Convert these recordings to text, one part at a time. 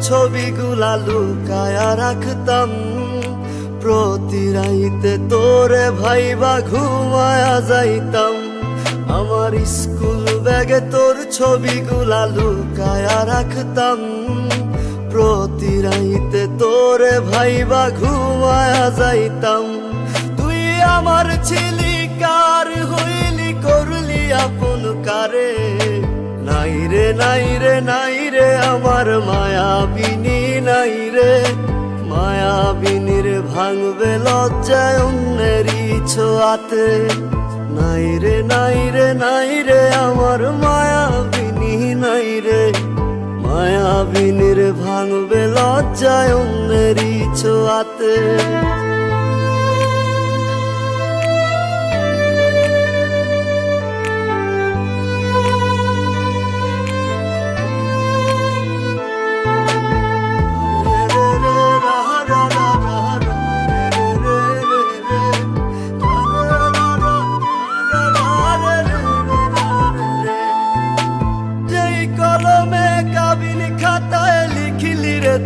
ছবিগুলা লুকায়া রাখতাম, প্রতি রাইতে তোরে ভাইবা ঘুমায়া যাইতাম। আমার স্কুল ব্যাগে তোর ছবিগুলা লুকায়া রাখতাম, প্রতি রাইতে তোরে ভাইবা ঘুমায়া যাইতাম। তুই আমার ছিলি কার হইলি করলি আপন কারে, নাই রে নাই রে নাই রে আমার মায়াবিনী নাই রে। মায়াবিনীর ভাঙবে লজ্জায় অন্যেরই ছোঁয়াতে, নাই রে নাই রে নাই রে আমার মায়াবিনী নাই রে। মায়াবিনীর ভাঙবে লজ্জায় অন্যেরই ছোঁয়াতে।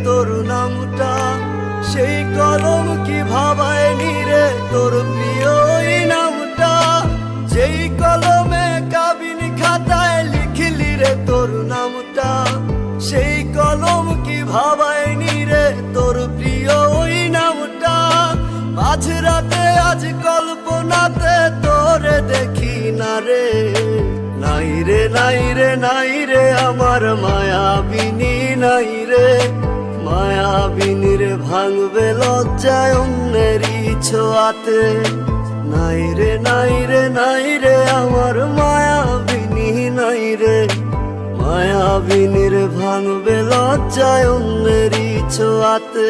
তোর নামটা সেই কলম কি ভাবায়নি রে তোর প্রিয় নামটা। যেই কলমে কাবিন খাতায় লিখলি রে তোর নামটা, সেই কলম কি ভাবায়নি রে তোর প্রিয় নামটা। মাঝরাতে আজ কল্পনাতে তোরে দেখি না রে, নাই রে নাই রে নাই রে আমার মায়াবিনী নাই রে। মায়াবিনীর ভাঙবে লজ্জায় অন্যেরই ছোঁয়াতে, নাই রে নাই রে নাই রে আমার মায়াবিনী নাই রে। মায়াবিনীর ভাঙবে লজ্জায় অন্যেরই ছোঁয়াতে।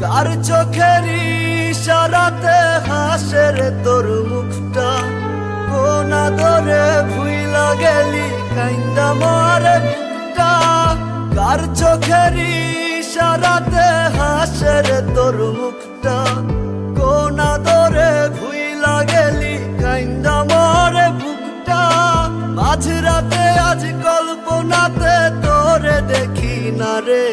কার চোখের ইশারাতে হাসে রে তোর মুখটা, কোন আদরে ভুইলা গেলি কাইন্দা মারে বুকটা। কার চোখের ইশারাতে হাসে রে তোর মুখটা, কোন আদরে ভুইলা গেলি কাইন্দা মারে বুকটা। মাঝরাতে আজ কল্পনাতে তোরে দেখি না রে,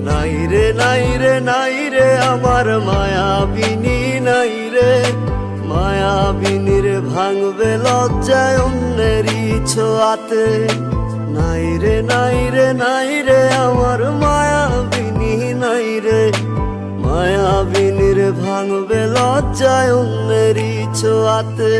নাই রে নাই রে নাই রে আমার মায়াবিনী নাই রে। মায়াবিনীর ভাঙবে লজ্জায় অন্যেরই ছোঁয়াতে, নাই রে নাই রে নাই রে আমার মায়াবিনী নাই রে। মায়াবিনীর ভাঙবে লজ্জায় অন্যেরই ছোঁয়াতে।